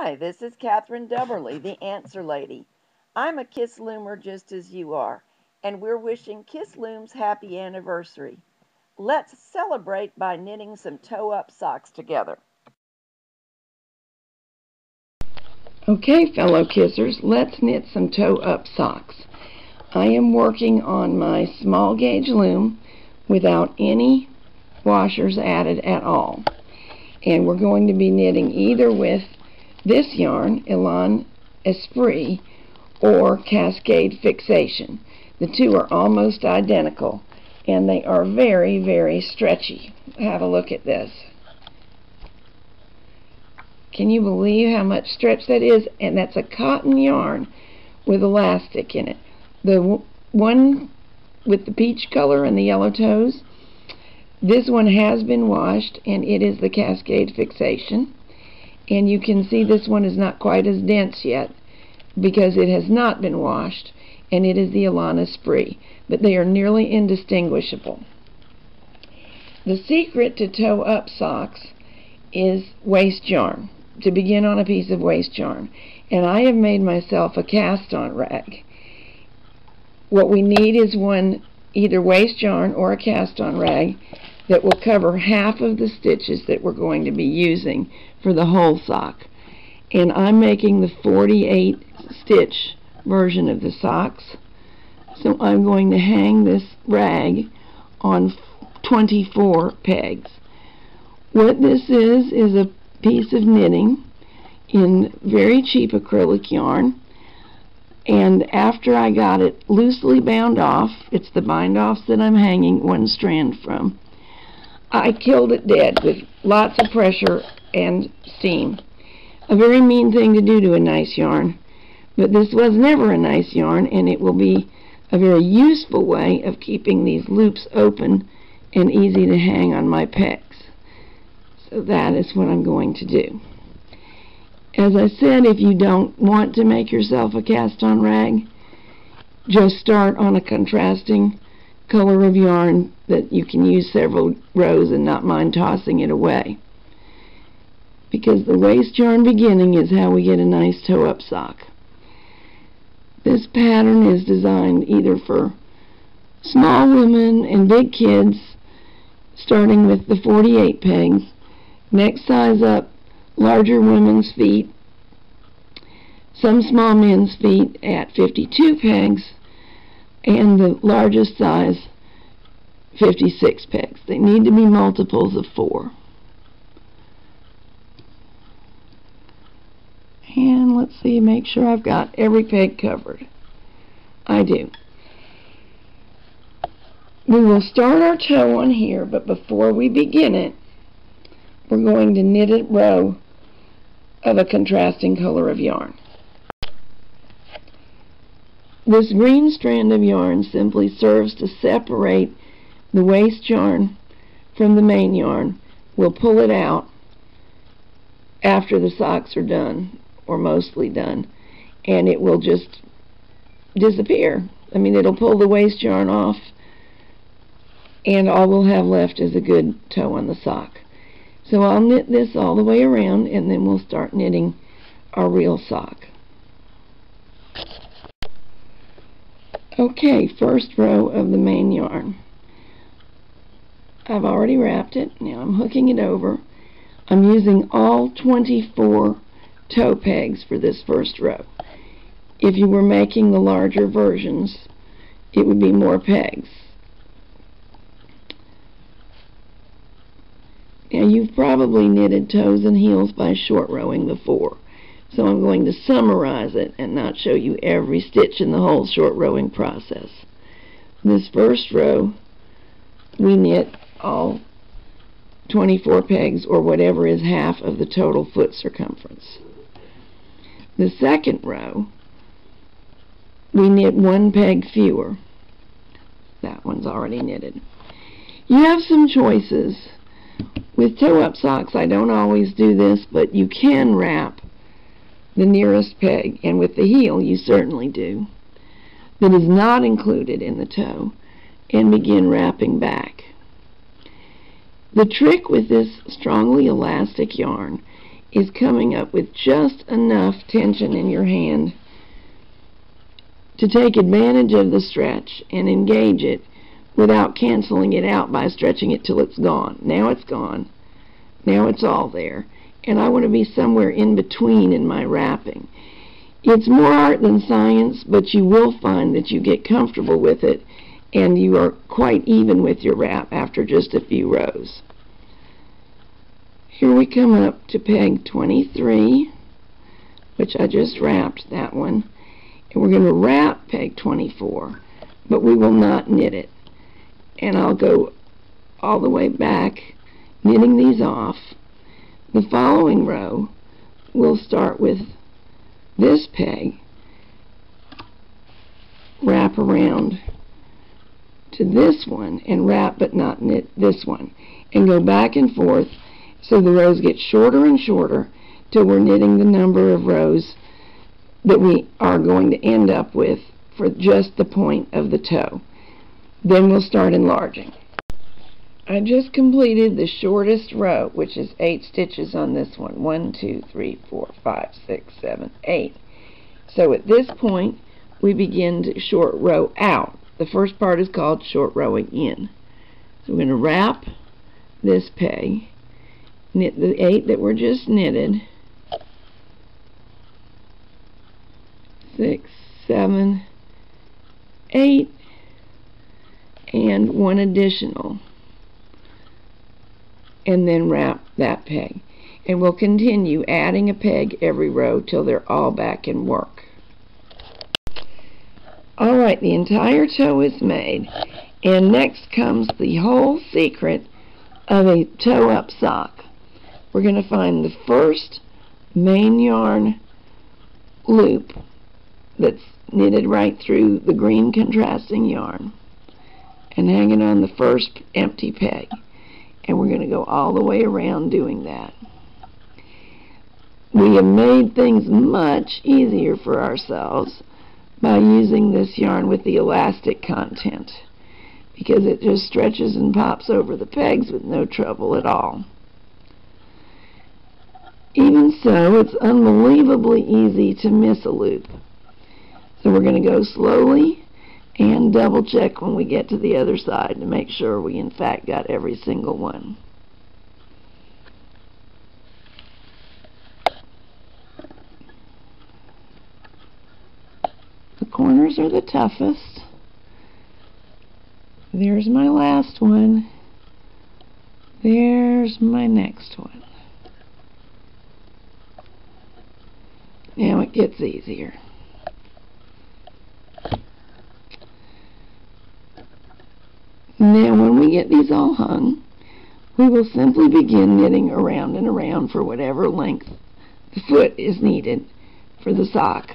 Hi, this is Catherine Dubberly, the Answer Lady. I'm a Kiss Loomer just as you are, and we're wishing Kiss Looms happy anniversary. Let's celebrate by knitting some toe-up socks together. Okay, fellow kissers, let's knit some toe-up socks. I am working on my small gauge loom without any washers added at all. And we're going to be knitting either with this yarn, Elan Esprit, or Cascade Fixation. The two are almost identical, and they are very, very stretchy. Have a look at this. Can you believe how much stretch that is? And that's a cotton yarn with elastic in it. The one with the peach color and the yellow toes, this one has been washed, and it is the Cascade Fixation. And you can see this one is not quite as dense yet because it has not been washed, and it is the Elan Esprit, but they are nearly indistinguishable. The secret to toe-up socks is waste yarn, to begin on a piece of waste yarn. And I have made myself a cast-on rag. What we need is one either waste yarn or a cast-on rag that will cover half of the stitches that we're going to be using for the whole sock. And I'm making the 48 stitch version of the socks, so I'm going to hang this rag on 24 pegs. What this is a piece of knitting in very cheap acrylic yarn, and after I got it loosely bound off, it's the bind-offs that I'm hanging one strand from, I killed it dead with lots of pressure and steam. A very mean thing to do to a nice yarn, but this was never a nice yarn, and it will be a very useful way of keeping these loops open and easy to hang on my pegs. So that is what I'm going to do. As I said, if you don't want to make yourself a cast-on rag, just start on a contrasting color of yarn that you can use several rows and not mind tossing it away. Because the waste yarn beginning is how we get a nice toe-up sock. This pattern is designed either for small women and big kids, starting with the 48 pegs. Next size up, larger women's feet, some small men's feet at 52 pegs, and the largest size 56 pegs. They need to be multiples of 4. And let's see, make sure I've got every peg covered. I do. We will start our toe on here, but before we begin it, we're going to knit a row of a contrasting color of yarn. This green strand of yarn simply serves to separate the waste yarn from the main yarn. We'll pull it out after the socks are done, or mostly done, and it will just disappear. I mean, it'll pull the waste yarn off, and all we'll have left is a good toe on the sock. So I'll knit this all the way around, and then we'll start knitting our real sock. Okay, first row of the main yarn. I've already wrapped it. Now I'm hooking it over. I'm using all 24 toe pegs for this first row. If you were making the larger versions, it would be more pegs. Now you've probably knitted toes and heels by short rowing before, so I'm going to summarize it and not show you every stitch in the whole short rowing process. This first row, we knit all 24 pegs, or whatever is half of the total foot circumference. The second row, we knit 1 peg fewer. That one's already knitted. You have some choices. With toe-up socks, I don't always do this, but you can wrap the nearest peg, and with the heel you certainly do, that is not included in the toe, and begin wrapping back. The trick with this strongly elastic yarn is coming up with just enough tension in your hand to take advantage of the stretch and engage it without canceling it out by stretching it till it's gone. Now it's gone. Now it's all there. And I want to be somewhere in between in my wrapping. It's more art than science, but you will find that you get comfortable with it and you are quite even with your wrap after just a few rows. Here we come up to peg 23, which I just wrapped that one. And we're going to wrap peg 24, but we will not knit it. And I'll go all the way back, knitting these off. The following row, we'll start with this peg, wrap around to this one, and wrap but not knit this one, and go back and forth so the rows get shorter and shorter till we're knitting the number of rows that we are going to end up with for just the point of the toe. Then we'll start enlarging. I just completed the shortest row, which is 8 stitches on this one. 1, 2, 3, 4, 5, 6, 7, 8. So at this point, we begin to short row out. The first part is called short rowing in. So we're going to wrap this peg, knit the 8 that were just knitted, 6, 7, 8, and 1 additional, and then wrap that peg. And we'll continue adding a peg every row till they're all back in work. Alright, the entire toe is made, and next comes the whole secret of a toe-up sock. We're going to find the first main yarn loop that's knitted right through the green contrasting yarn and hang it on the first empty peg. And we're going to go all the way around doing that. We have made things much easier for ourselves by using this yarn with the elastic content, because it just stretches and pops over the pegs with no trouble at all. Even so, it's unbelievably easy to miss a loop. So we're going to go slowly and double check when we get to the other side to make sure we in fact got every single one. The corners are the toughest. There's my last one. There's my next one. Now it gets easier. Now when we get these all hung, we will simply begin knitting around and around for whatever length the foot is needed for the sock.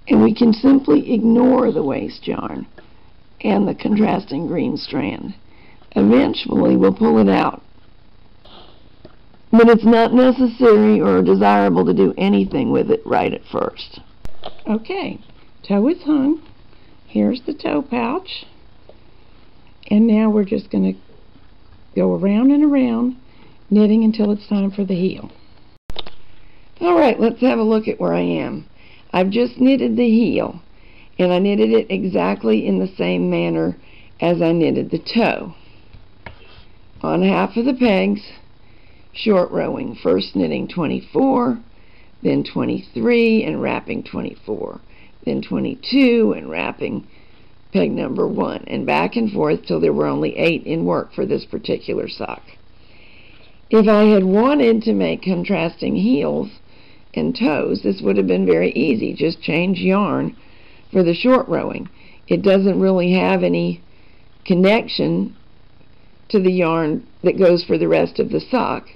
And we can simply ignore the waste yarn and the contrasting green strand. Eventually we'll pull it out. But it's not necessary or desirable to do anything with it right at first. Okay, toe is hung. Here's the toe pouch. And now we're just going to go around and around, knitting until it's time for the heel. Alright, let's have a look at where I am. I've just knitted the heel, and I knitted it exactly in the same manner as I knitted the toe. On half of the pegs, short rowing, first knitting 24, then 23 and wrapping 24, then 22 and wrapping peg number 1, and back and forth till there were only 8 in work for this particular sock. If I had wanted to make contrasting heels and toes, this would have been very easy. Just change yarn for the short rowing. It doesn't really have any connection to the yarn that goes for the rest of the sock.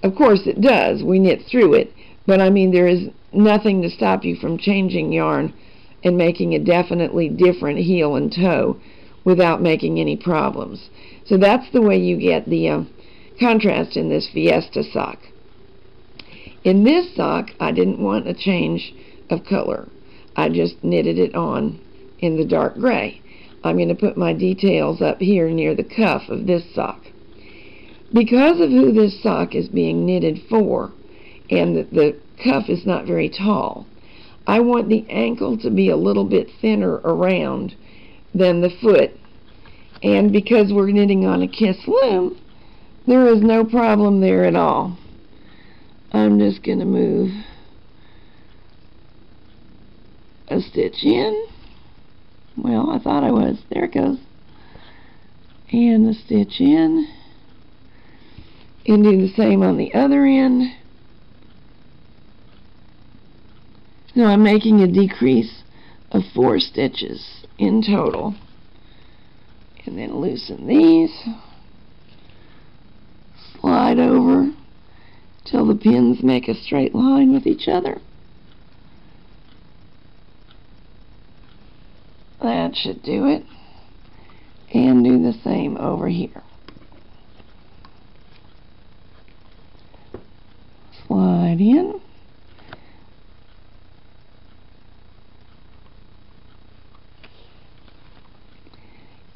Of course it does, we knit through it, but I mean there is nothing to stop you from changing yarn and making a definitely different heel and toe without making any problems. So that's the way you get the contrast in this Fiesta sock. In this sock, I didn't want a change of color. I just knitted it on in the dark gray. I'm going to put my details up here near the cuff of this sock. Because of who this sock is being knitted for, and that the cuff is not very tall, I want the ankle to be a little bit thinner around than the foot. And because we're knitting on a Kiss loom, there is no problem there at all. I'm just going to move a stitch in. Well, I thought I was. There it goes. And a stitch in. And do the same on the other end. So I'm making a decrease of 4 stitches in total. And then loosen these. Slide over till the pins make a straight line with each other. That should do it. And do the same over here. Slide in.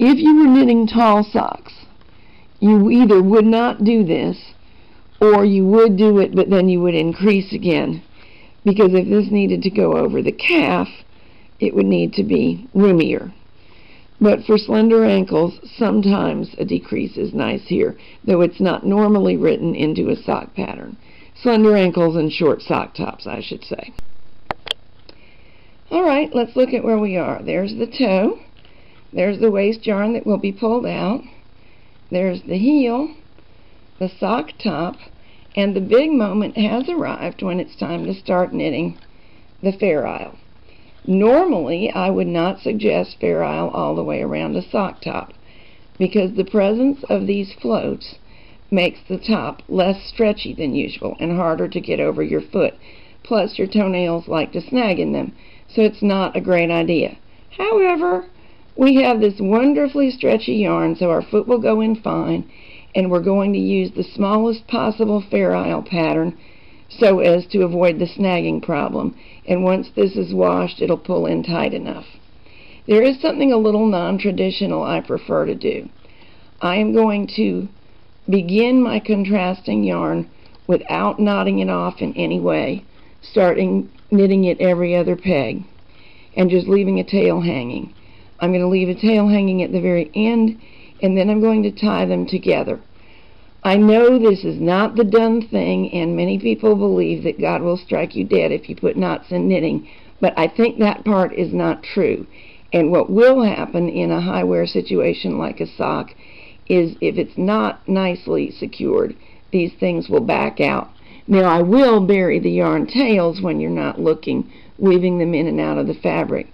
If you were knitting tall socks, you either would not do this, or you would do it, but then you would increase again. Because if this needed to go over the calf, it would need to be roomier. But for slender ankles, sometimes a decrease is nice here, though it's not normally written into a sock pattern. Slender ankles and short sock tops, I should say. Alright, let's look at where we are. There's the toe. There's the waist yarn that will be pulled out. There's the heel, the sock top, and the big moment has arrived when it's time to start knitting the fair isle. Normally, I would not suggest fair isle all the way around a sock top, because the presence of these floats makes the top less stretchy than usual and harder to get over your foot. Plus, your toenails like to snag in them, so it's not a great idea. However, we have this wonderfully stretchy yarn, so our foot will go in fine, and we're going to use the smallest possible fair isle pattern so as to avoid the snagging problem. And once this is washed, it'll pull in tight enough. There is something a little non-traditional I prefer to do. I am going to begin my contrasting yarn without knotting it off in any way, starting knitting it every other peg, and just leaving a tail hanging. I'm going to leave a tail hanging at the very end, and then I'm going to tie them together. I know this is not the done thing, and many people believe that God will strike you dead if you put knots in knitting, but I think that part is not true. And what will happen in a high wear situation like a sock is if it's not nicely secured, these things will back out. Now, I will bury the yarn tails when you're not looking, weaving them in and out of the fabric.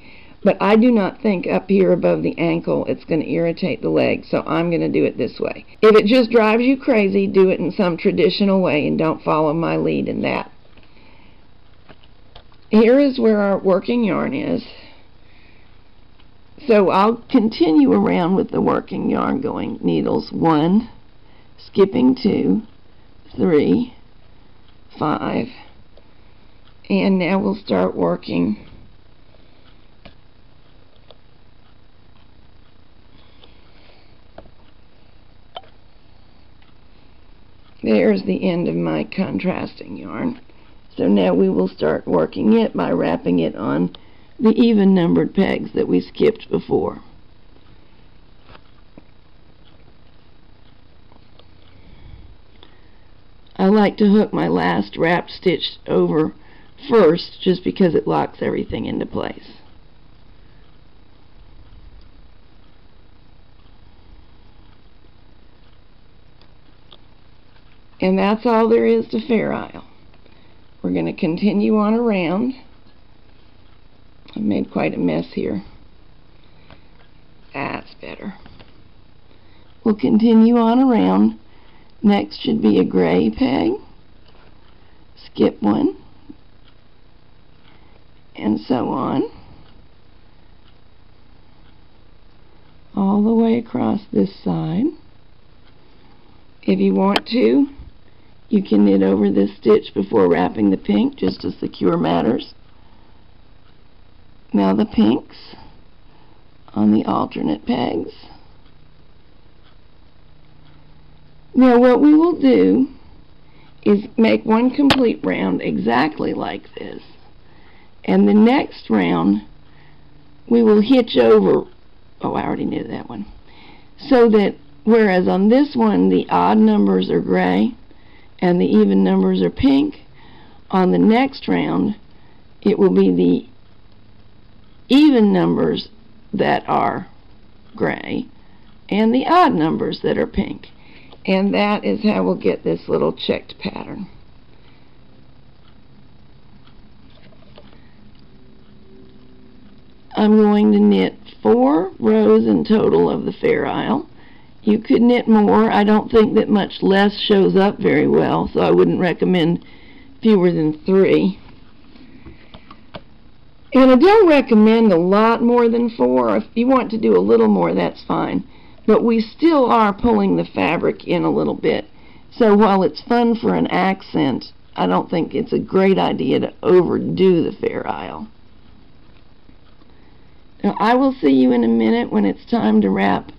But I do not think up here above the ankle it's going to irritate the leg, so I'm going to do it this way. If it just drives you crazy, do it in some traditional way and don't follow my lead in that. Here is where our working yarn is. So I'll continue around with the working yarn going needles 1, skipping 2, 3, 5, and now we'll start working There's the end of my contrasting yarn. So now we will start working it by wrapping it on the even numbered pegs that we skipped before. I like to hook my last wrapped stitch over first just because it locks everything into place. And that's all there is to Fair Isle. We're going to continue on around. I made quite a mess here. That's better. We'll continue on around. Next should be a gray peg. Skip one. And so on. All the way across this side. If you want to, you can knit over this stitch before wrapping the pink just to secure matters. Now the pinks on the alternate pegs. Now what we will do is make one complete round exactly like this, and the next round we will hitch over, oh, I already knew that one, so that whereas on this one the odd numbers are gray and the even numbers are pink, on the next round it will be the even numbers that are gray and the odd numbers that are pink. And that is how we'll get this little checked pattern. I'm going to knit 4 rows in total of the Fair Isle. You could knit more. I don't think that much less shows up very well, so I wouldn't recommend fewer than 3. And I don't recommend a lot more than 4. If you want to do a little more, that's fine. But we still are pulling the fabric in a little bit. So while it's fun for an accent, I don't think it's a great idea to overdo the Fair Isle. Now I will see you in a minute when it's time to wrap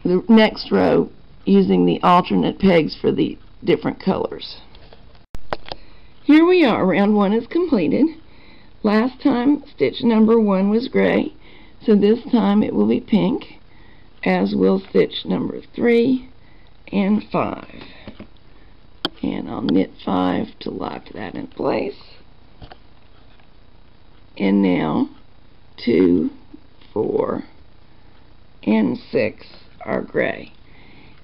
the next row using the alternate pegs for the different colors. Here we are, round 1 is completed. Last time stitch number 1 was gray, so this time it will be pink, as will stitch number 3 and 5. And I'll knit 5 to lock that in place. And now 2, 4, and 6 are gray.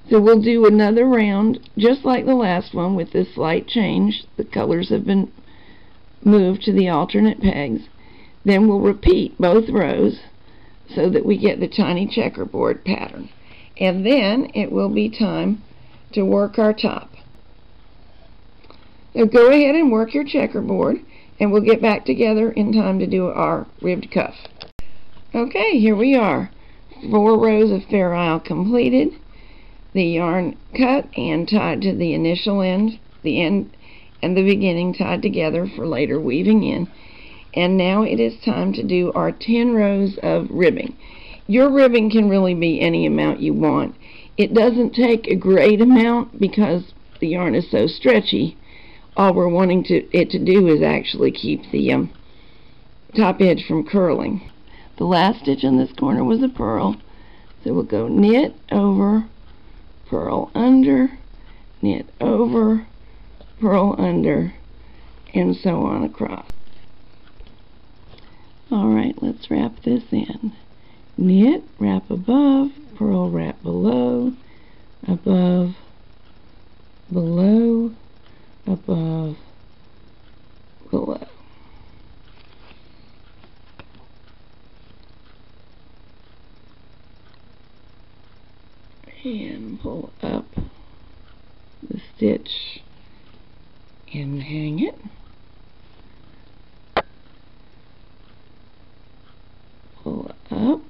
So we'll do another round just like the last one with this slight change. The colors have been moved to the alternate pegs. Then we'll repeat both rows so that we get the tiny checkerboard pattern. And then it will be time to work our top. So go ahead and work your checkerboard, and we'll get back together in time to do our ribbed cuff. Okay, here we are. 4 rows of Fair Isle completed. The yarn cut and tied to the initial end, the end and the beginning tied together for later weaving in. And now it is time to do our 10 rows of ribbing. Your ribbing can really be any amount you want. It doesn't take a great amount because the yarn is so stretchy. All we're wanting it to do is actually keep the top edge from curling. The last stitch on this corner was a purl, so we'll go knit over, purl under, knit over, purl under, and so on across. Alright, let's wrap this in. Knit, wrap above, purl, wrap below, above, below, above, below. And pull up the stitch and hang it. Pull up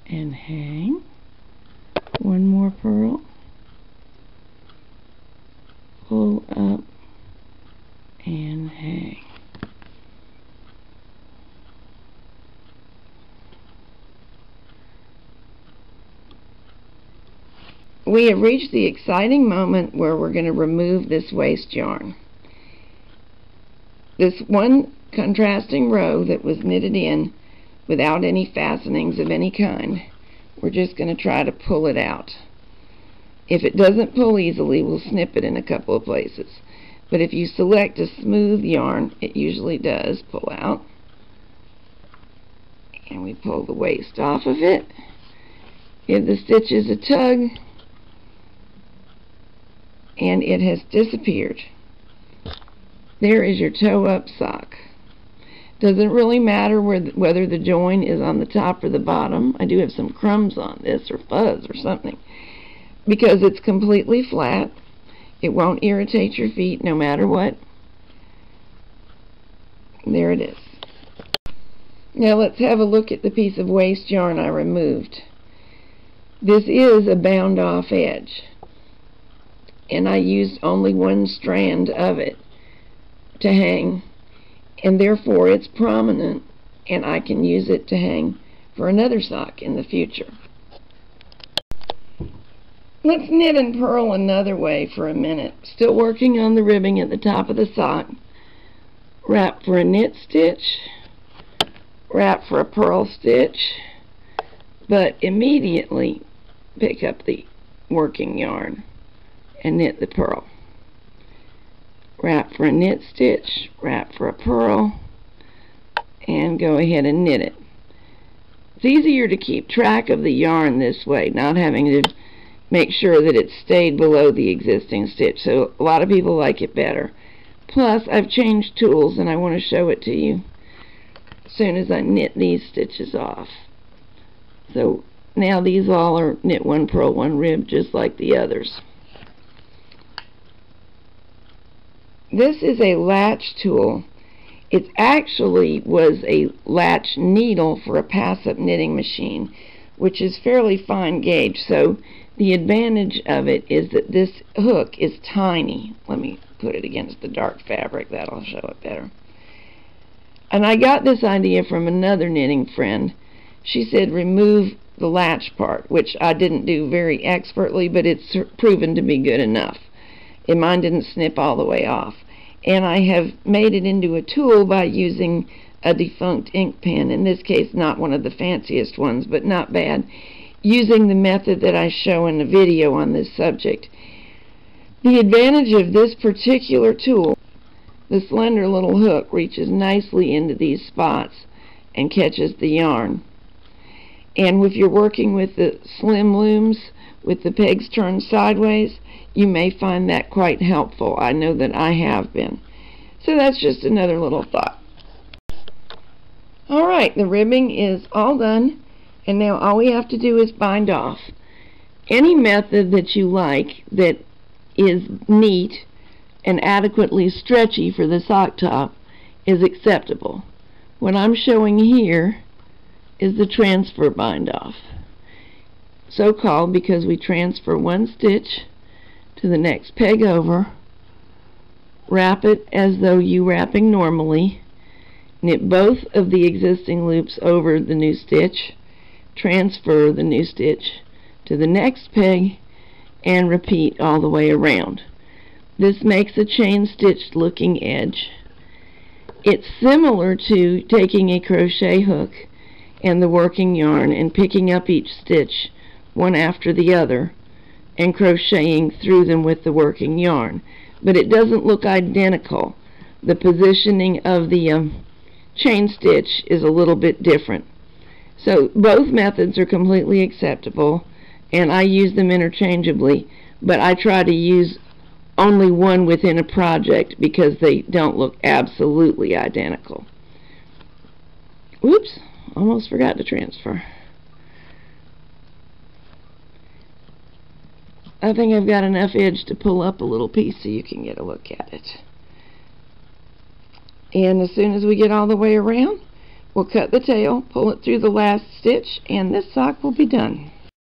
and hang. One more purl. Pull up and hang. We have reached the exciting moment where we're going to remove this waste yarn. This one contrasting row that was knitted in without any fastenings of any kind, we're just going to try to pull it out. If it doesn't pull easily, we'll snip it in a couple of places. But if you select a smooth yarn, it usually does pull out. And we pull the waste off of it. Give the stitches a tug, and it has disappeared. There is your toe-up sock. Doesn't really matter whether the join is on the top or the bottom. I do have some crumbs on this, or fuzz or something, because it's completely flat. It won't irritate your feet no matter what. There it is. Now let's have a look at the piece of waste yarn I removed. This is a bound off edge, and I used only one strand of it to hang, and therefore it's prominent, and I can use it to hang for another sock in the future. Let's knit and purl another way for a minute. Still working on the ribbing at the top of the sock. Wrap for a knit stitch, wrap for a purl stitch, but immediately pick up the working yarn and knit the purl. Wrap for a knit stitch, wrap for a purl, and go ahead and knit it. It's easier to keep track of the yarn this way, not having to make sure that it stayed below the existing stitch. So a lot of people like it better. Plus, I've changed tools and I want to show it to you as soon as I knit these stitches off. So now these all are knit one, purl one, rib, just like the others. This is a latch tool. It actually was a latch needle for a pass-up knitting machine, which is fairly fine gauge. So the advantage of it is that this hook is tiny. Let me put it against the dark fabric. That'll show it better. And I got this idea from another knitting friend. She said remove the latch part, which I didn't do very expertly, but it's proven to be good enough. And mine didn't snip all the way off. And I have made it into a tool by using a defunct ink pen, in this case not one of the fanciest ones, but not bad, using the method that I show in the video on this subject. The advantage of this particular tool, the slender little hook reaches nicely into these spots and catches the yarn. And if you're working with the slim looms with the pegs turned sideways, you may find that quite helpful. I know that I have been. So that's just another little thought. Alright, the ribbing is all done, and now all we have to do is bind off. Any method that you like that is neat and adequately stretchy for the sock top is acceptable. What I'm showing here is the transfer bind off. So called because we transfer one stitch to the next peg over, wrap it as though you wrapping normally, knit both of the existing loops over the new stitch, transfer the new stitch to the next peg, and repeat all the way around. This makes a chain stitched looking edge. It's similar to taking a crochet hook and the working yarn and picking up each stitch one after the other and crocheting through them with the working yarn, but it doesn't look identical. The positioning of the chain stitch is a little bit different. So both methods are completely acceptable, and I use them interchangeably, but I try to use only one within a project because they don't look absolutely identical. Whoops, almost forgot to transfer. I think I've got enough edge to pull up a little piece so you can get a look at it. And as soon as we get all the way around, we'll cut the tail, pull it through the last stitch, and this sock will be done.